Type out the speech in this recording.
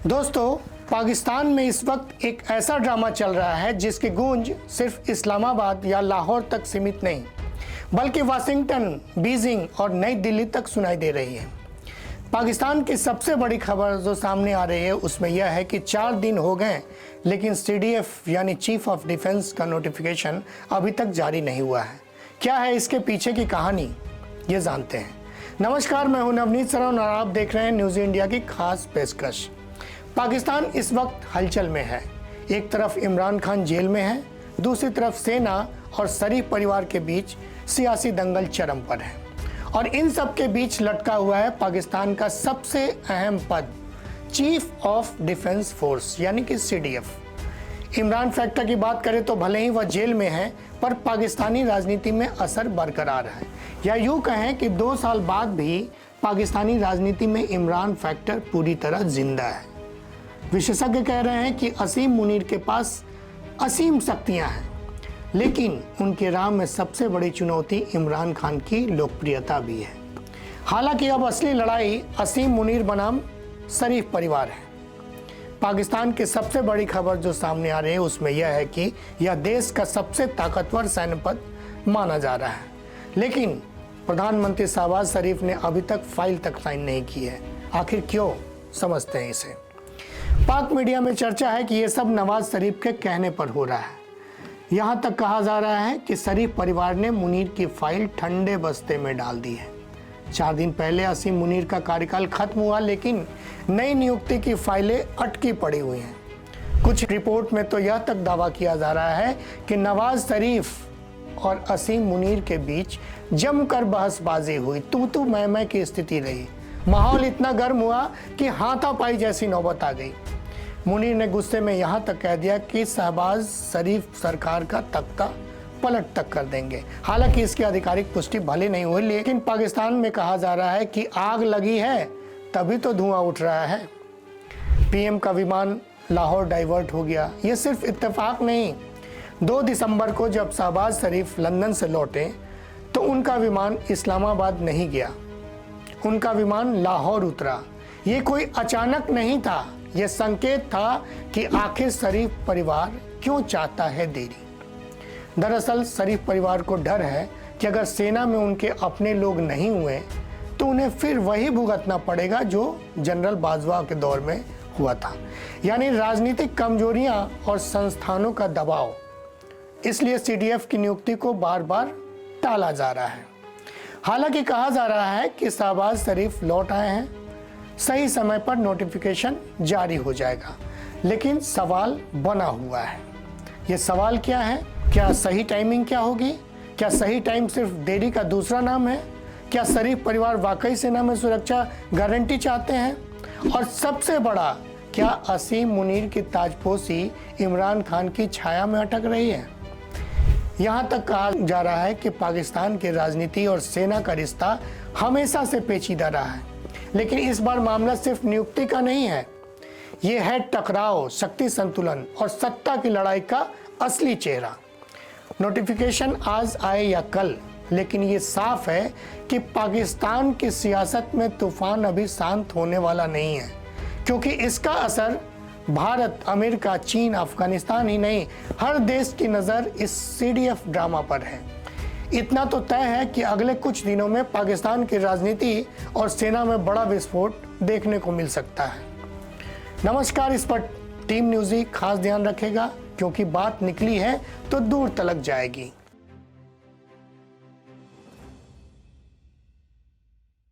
दोस्तों, पाकिस्तान में इस वक्त एक ऐसा ड्रामा चल रहा है जिसकी गूंज सिर्फ इस्लामाबाद या लाहौर तक सीमित नहीं, बल्कि वाशिंगटन, बीजिंग और नई दिल्ली तक सुनाई दे रही है। पाकिस्तान की सबसे बड़ी खबर जो सामने आ रही है उसमें यह है कि 4 दिन हो गए लेकिन CDF यानी चीफ ऑफ डिफेंस का नोटिफिकेशन अभी तक जारी नहीं हुआ है। क्या है इसके पीछे की कहानी, ये जानते हैं। नमस्कार, मैं हूं नवनीत सरवन और आप देख रहे हैं न्यूज़ इंडिया की खास पेशकश। पाकिस्तान इस वक्त हलचल में है। एक तरफ इमरान खान जेल में है, दूसरी तरफ सेना और शरीफ परिवार के बीच सियासी दंगल चरम पर है और इन सब के बीच लटका हुआ है पाकिस्तान का सबसे अहम पद, चीफ ऑफ डिफेंस फोर्स यानी कि CDF। इमरान फैक्टर की बात करें तो भले ही वह जेल में है, पर पाकिस्तानी राजनीति में असर बरकरार है, या यूँ कहें कि 2 साल बाद भी पाकिस्तानी राजनीति में इमरान फैक्टर पूरी तरह जिंदा है। विशेषज्ञ कह रहे हैं कि असीम मुनीर के पास असीम शक्तियां हैं, लेकिन उनके राह में सबसे बड़ी चुनौती इमरान खान की लोकप्रियता भी है। हालांकि अब असली लड़ाई असीम मुनीर बनाम शरीफ परिवार है। पाकिस्तान की सबसे बड़ी खबर जो सामने आ रही है उसमें यह है कि यह देश का सबसे ताकतवर सैन्य पद माना जा रहा है, लेकिन प्रधानमंत्री शहबाज शरीफ ने अभी तक फाइल तक साइन नहीं की है। आखिर क्यों, समझते हैं इसे। पाक मीडिया में चर्चा है कि ये सब नवाज शरीफ के कहने पर हो रहा है। यहाँ तक कहा जा रहा है कि शरीफ परिवार ने मुनीर की फाइल ठंडे बस्ते में डाल दी है। 4 दिन पहले असीम मुनीर का कार्यकाल खत्म हुआ, लेकिन नई नियुक्ति की फाइलें अटकी पड़ी हुई हैं। कुछ रिपोर्ट में तो यह तक दावा किया जा रहा है कि नवाज शरीफ और असीम मुनीर के बीच जमकर बहसबाजी हुई, तू मैं की स्थिति रही। माहौल इतना गर्म हुआ कि हाथापाई जैसी नौबत आ गई। मुनीर ने गुस्से में यहाँ तक कह दिया कि शहबाज शरीफ सरकार का तख्ता पलट तक कर देंगे। हालांकि इसकी आधिकारिक पुष्टि भले नहीं हुई, लेकिन पाकिस्तान में कहा जा रहा है कि आग लगी है तभी तो धुआं उठ रहा है। PM का विमान लाहौर डाइवर्ट हो गया। ये सिर्फ इत्तेफाक नहीं, 2 दिसंबर को जब शहबाज शरीफ लंदन से लौटे तो उनका विमान इस्लामाबाद नहीं गया, उनका विमान लाहौर उतरा। ये कोई अचानक नहीं था, यह संकेत था कि आखिर शरीफ परिवार क्यों चाहता है देरी। दरअसल शरीफ परिवार को डर है कि अगर सेना में उनके अपने लोग नहीं हुए तो उन्हें फिर वही भुगतना पड़ेगा जो जनरल बाजवा के दौर में हुआ था, यानी राजनीतिक कमजोरियां और संस्थानों का दबाव। इसलिए CDF की नियुक्ति को बार बार टाला जा रहा है। हालांकि कहा जा रहा है कि शहबाज शरीफ लौट आए हैं, सही समय पर नोटिफिकेशन जारी हो जाएगा, लेकिन सवाल बना हुआ है। ये सवाल क्या है? क्या सही टाइमिंग क्या होगी? क्या सही टाइम सिर्फ देरी का दूसरा नाम है? क्या शरीफ परिवार वाकई सेना में सुरक्षा गारंटी चाहते हैं? और सबसे बड़ा, क्या असीम मुनीर की ताजपोशी इमरान खान की छाया में अटक रही है? यहाँ तक कहा जा रहा है कि पाकिस्तान की राजनीति और सेना का रिश्ता हमेशा से पेचीदा रहा है, लेकिन इस बार मामला सिर्फ नियुक्ति का नहीं है। ये है टकराव, शक्ति संतुलन और सत्ता की लड़ाई का असली चेहरा। नोटिफिकेशन आज आए या कल, लेकिन ये साफ है कि पाकिस्तान की सियासत में तूफान अभी शांत होने वाला नहीं है, क्योंकि इसका असर भारत, अमेरिका, चीन, अफगानिस्तान ही नहीं, हर देश की नज़र इस CDF ड्रामा पर है। इतना तो तय है कि अगले कुछ दिनों में पाकिस्तान की राजनीति और सेना में बड़ा विस्फोट देखने को मिल सकता है। नमस्कार, इस पर टीम न्यूज़ी खास ध्यान रखेगा, क्योंकि बात निकली है तो दूर तलक जाएगी।